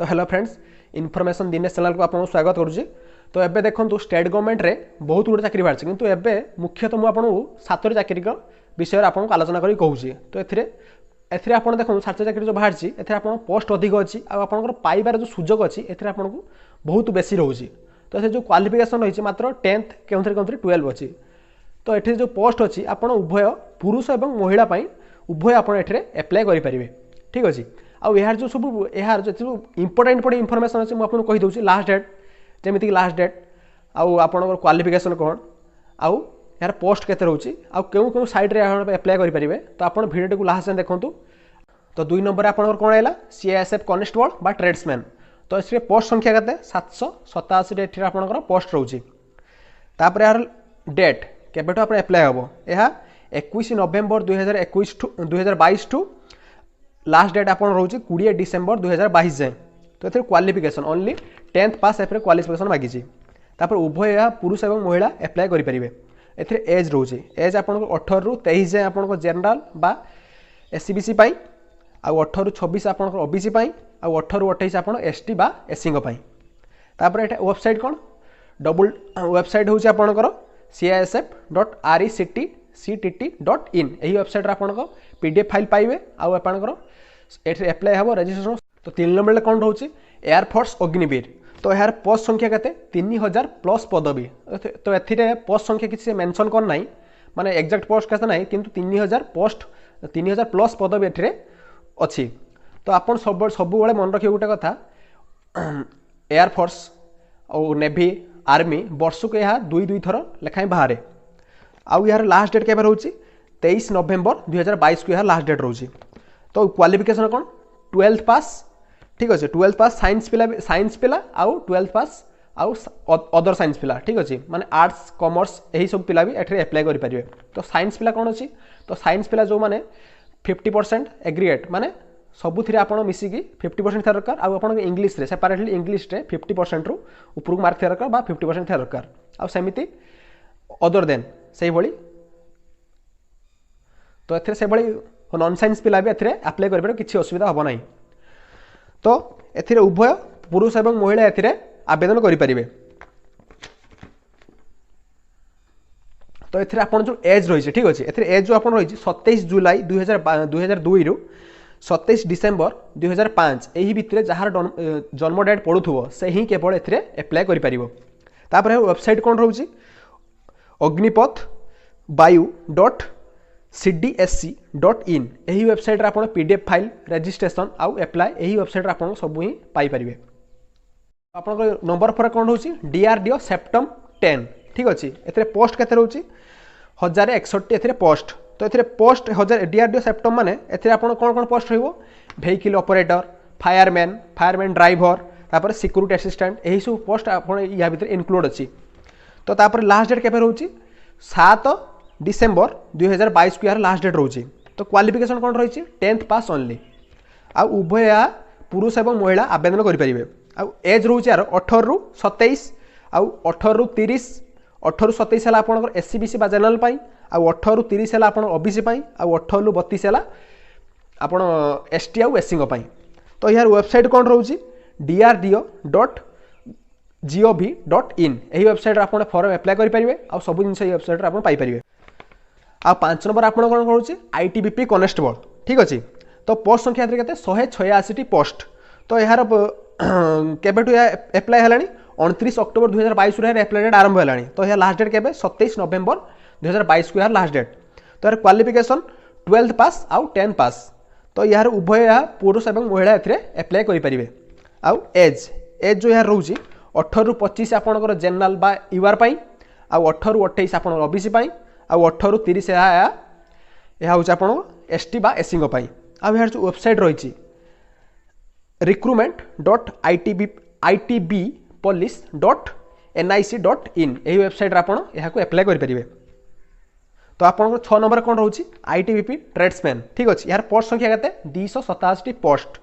तो hello friends, information Dinesh channel को आपको स्वागत करुच्ची। तो एबे देखो स्टेट गवर्नमेंट रे बहुत गुड चाकरी बाहर किंतु एबे मुख्यतः मुझे आपको 7 चाकरी विषय आपको आलोचना करी कहूँ। तो एथिरे आपण देखो 7 चाकरी जो बाहर एथिरे आपण पोस्ट अधिक अच्छी आपर पाइबार जो सुजोग अच्छी एथिरे आपको बहुत बेसी रोचे। तो जो क्वालिफिकेशन रही मात्र 10th के 12 अच्छी। तो ये जो पोस्ट अच्छी आपण उभय पुरुष और महिला उभय आप एप्लाय करेंगे। ठीक अच्छे। आउ यार जो सब यार जो इंपोर्टेंट इनफॉरमेशन अच्छे मुझे कही दूसरी लास्ट डेट जमीक लास्ट डेट आउ आपंकर क्वालिफिकेशन कौन आउ यार पोस्ट केते रोचे आउ क्यों क्यों साइड रे एप्लाय करेंगे। तो आप भिडियो को लास्ट देखूँ। तो 2 नंबर आपंकर कौन है सीआईएसएफ कॉन्स्टेबल बा ट्रेड्समैन। तो इसमें पोस्ट संख्या केते 787 आपंकर पोस्ट रोचे। तापर यार डेट केबेठू आप एप्लाय हम यह 21 नवेम्बर 2022 टू लास्ट डेट आप रोचे 20 डिसेम्बर 2022 जाए। तो ये क्वालिफिकेशन ओनली 10th पास एफ क्वालिफिकेशन मागिची। तापर उभय यह पुरुष और महिला एप्लाय करेंगे। एथिरे एज रोचे एज आप 18 ରୁ 23 जाए आप जनरल बा एससीबीसी पाई आउ 18 ରୁ 26 आप ओबीसी पाई आउ 18 ରୁ 28 आप एसटी बा एससी पाई। तापर एटा वेबसाइट कौन डबल वेबसाइट होची आपनकर CISF.RECTCTT.in यही वेबसाइट आपन पीडीएफ फाइल पाइबे आउ आपनकर एठी एप्लाय हबो रजिस्ट्रेशन। तो 3 नंबर कौन रोचे एयरफोर्स अग्निवीर। तो यार पोस्ट संख्या केते 3000 प्लस पदवी। तो एथिरे पोस्ट संख्या किसी मेंशन कर ना माने एक्जाक्ट पोस्ट केते ना किंतु 3000 पोस्ट 3000 प्लस पदवी एथिरे अच्छी। तो आपन सब बेले मन रखिए गोटे कथा एयरफोर्स और नेवी आर्मी वर्ष को यह 2 थर लेखाएं बाहर आउ यार लास्ट डेट केबे रोची 23 नवेम्बर 2022 को यार लास्ट डेट रोची। तो क्वालिफिकेशन कौन 12th पास। ठीक अच्छे 12th पास साइंस पिला आउ 12th पास आउ अदर साइंस पिला। ठीक अच्छे माने आर्ट्स कॉमर्स यही सब पिला भी एठरे एप्लाय करि परिबे। तो साइंस पिला कौन अच्छी तो साइंस पिला जो माने 50% एग्रीगेट माने सबुथिरे आपण मिसिकी 50% था दरकार आउ आपण इंग्लिश रे सेपरेटली इंग्लिश रे 50% रु ऊपर मार्क था दरकार बा 50% था दरकार आउ सेमिति अदर देन से भली। तो एथरे से भली नॉन साइंस पिला भी एथरे अप्लाई करिबे किछि असुविधा हबो नाही। तो एथिरे उभय पुरुष एवं महिला एथिरे आवेदन करि परिबे। तो एथिरे आपण जो एज रही ठीक अच्छे एथिरे एज जो आपण रही 27 जुलाई 2002 रु 27 डिसेम्बर 2005 यही भितर जार जन्म डेट पड़ुथुव से ही केवल एथिरे एप्लाय करि परिबो। तापर वेबसाइट कौन रोची अग्निपथ वायु.cdsc.in यही वेबसाइट आप पीडीएफ फाइल रजिस्ट्रेशन आउ एप्लाय यही वेबसाइट आप सब ही पाइपर। आप नंबर पर कौन रोची डीआरडीओ सेप्टम 10। ठीक अच्छे ए पोस्ट केते रोची 1061 ए पोस्ट। तो ये पोस्ट 1000 डीआरडीओ सेप्टम माने एथिरे आपण कौन कौन पोस्ट रहिबो व्हीकल ऑपरेटर फायरमैन ड्राइवर तापर सिक्यूरिटी असिस्टेंट यही सब पोस्ट आपण या भीतर इनक्लूड अच्छी। तो तापर लास्ट डेट केबे रोची 7 डिसेम्बर 2022 को यार लास्ट डेट रोची। तो क्वालिफिकेशन कौन रही 10th पास ओनली आउ उभय पुरुष और महिला आवेदन करेंगे। आउ एज रोचे यार 18 ରୁ 27 आउ 18 ରୁ 30 18 ରୁ 27 है आपंकर एससीबीसी बा जनरल पाई आउ 18 ରୁ 30 है आप ओबीसी पाई आउ 18 ରୁ 32 है आप एसटी आउ एससी पाई। तो यार वेबसाइट कौन रोची drdo.gov.in यही वेबसाइट आप फॉर्म एप्लाय करेंगे आउ सब जिन वेबसाइट आप पाइपर। आ 5 नंबर आप कौन करुच्चे आईटीबीपी कॉन्स्टेबल। ठीक अच्छे। तो पोस्ट संख्या के 186 पोस्ट। तो यार केबेठू एप्लाय है 29 अक्टोबर 2022 एप्लाय डेट आरंभ है। तो यार लास्ट डेट केबे 27 नवेम्बर 2022 को यार लास्ट डेट। तो यार क्वालिफिकेशन 12th पास आउ 10th पास। तो यार उभय पुरुष और महिला एप्लाय करेंगे। आउ एज जो यार रोचे 18 ରୁ 25 आपंकर जनरल बा यूआर पाई आउ 18 ରୁ 28 आप ओबीसी पाई आउ 18 ରୁ 30 यह हूँ आप एसटी बा एससी पाई। आउ यार जो वेबसाइट रही recruitment.itbpolice.nic.in यही वेबसाइट आप एप्लाय करेंगे। तो आप 6 नंबर कौन रोची आईटीबीपी ट्रेड्समैन। ठीक अच्छे यार पोस्ट संख्या के 287 पोस्ट।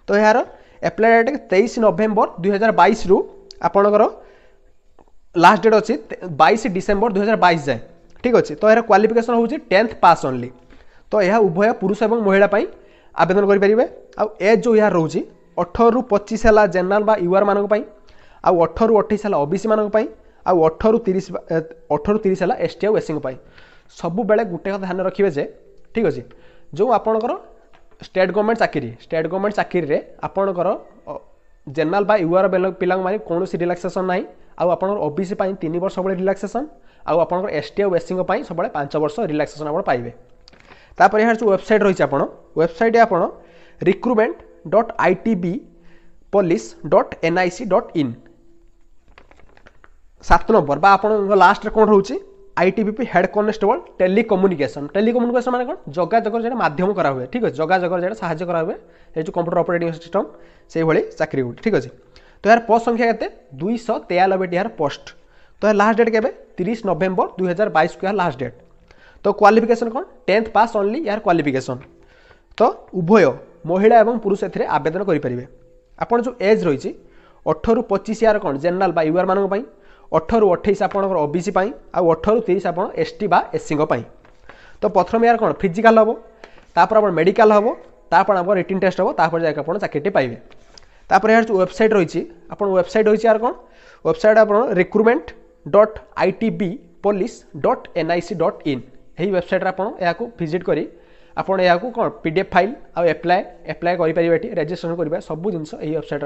तो यार एप्लाय डेट 23 नवेम्बर 2022 रु आपंकर लास्ट डेट अच्छी 22 डिसेम्बर 2022 जाए। ठीक अच्छे। तो यार क्वालिफिकेशन हूँ 10th पास ओनली। तो यह उभय पुरुष और महिला आवेदन करेंगे। आउ एज जो यार रोची 18 ରୁ 25 है जेनराल बा यूआर मानक पई आ 18 ରୁ 28 है ओबीसी मानक पई आ 18 ରୁ 30 है एसटी आ एससी पई सब बेले गुटे कथा ध्यान रखिए जे ठीक अछि जो आपनकर स्टेट गवर्नमेंट चाकरी रे आपनकर जेनराल बा यूआर पिला माने कोनोसी रिलैक्सेशन नाही आ आपनकर ओबीसी पई 3 वर्ष बळे रिलैक्सेशन आ आपनकर एसटी आ एससी पई सब बळे 5 वर्ष रिलैक्सेशन आपण पाइबे। तापर यहाँ जो वेबसाइट रही है वेबसाइट आप recruitment.itbpolice.nic.in 7 नंबर बा आप लास्ट कौन रोचे आईटीबीपी हेड कॉन्स्टेबल टेलीकम्युनिकेशन माने कौन जोगाजोग जो माध्यम करा हुए ठीक है जोगाजोग जो साहाय्य करा हुए ये जो कंप्यूटर ऑपरेटिंग सिस्टम से भाई चाकरी गुट ठीक अच्छे। तो यार पोस्ट संख्या के 293 यार पोस्ट। तो यार लास्ट डेट के 30 नवेम्बर 2022 को यार लास्ट डेट। तो क्वालिफिकेशन कौन 10th पास ओनली यार क्वालिफिकेशन। तो उभय महिला एवं पुरुष ए आवेदन करेंगे। आपन जो एज रही 18 ରୁ 25 यार कौन जेनराल बा यूआर मानक 18 ରୁ 28 आपनकर ओबीसी आ 18 ରୁ 30 आपन एसटी बा एससी पई। तो प्रथम यार कौन फिजिकल हम तापर आपन मेडिकल हम तापर आपन रिटन टेस्ट हम तापर जाके आपन चाकरी पाइबे। तापर यार जो वेबसाइट रही आपन वेबसाइट रही यार कौन वेबसाइट आपन recruitment.itbpolice.nic.in यही वेबसाइट आप विजिट करी आपन या कौन पीडीएफ फाइल आ एप्लाय करेंगे रेजिस्ट्रेशन करेंगे सब जिन वेबसाइट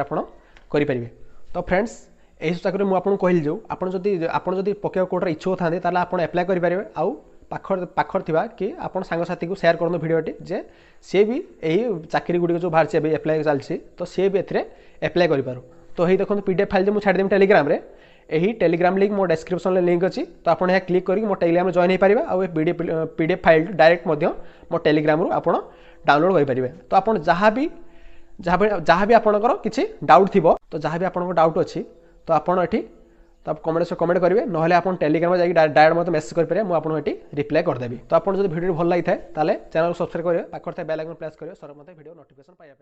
करेंगे। तो फ्रेंड्स यही चाकरी मुझे कहली जो आपड़ी पकेवा कोर्टर इच्छुक था आप एप्लाय करेंगे आउ पाखर थिबा कि आपन सांगसाथी को शेयर करनो भिडियोटी जे सी भी यही चाकरी गुड़ी जो बाहर से एप्लाय चलती तो सी भी एप्लाय करें। तो यही देखो पीडीएफ फाइल जो मुझे छाड़देमी टेलीग्राम रे यही टेलीग्राम लिंक मो डिस्क्रिप्शन में लिंक अच्छी तो आप क्लिक करके मो टेलीग्राम में जॉइन हो पारे आ पीडीएफ फाइल डायरेक्ट मो टेलीग्राम रू आप डाउनलोड करेंगे। तो आप जहाँ भी आपंकर किसी डाउट थी तो जहाँ भी आपको डाउट अच्छी तो आपड़ी तो कमेंट करेंगे ना आप टेलीग्राम में डायरेक्ट मत मेसेज करेंगे मुझे रिप्लाई करदेवी। तो आपको जो वीडियो भल लगी है चैनल सब्सक्राइब करेंगे पाखर बेल आइकन प्रेस करेंगे सर मत वीडियो नोटिफिकेशन पाइबा।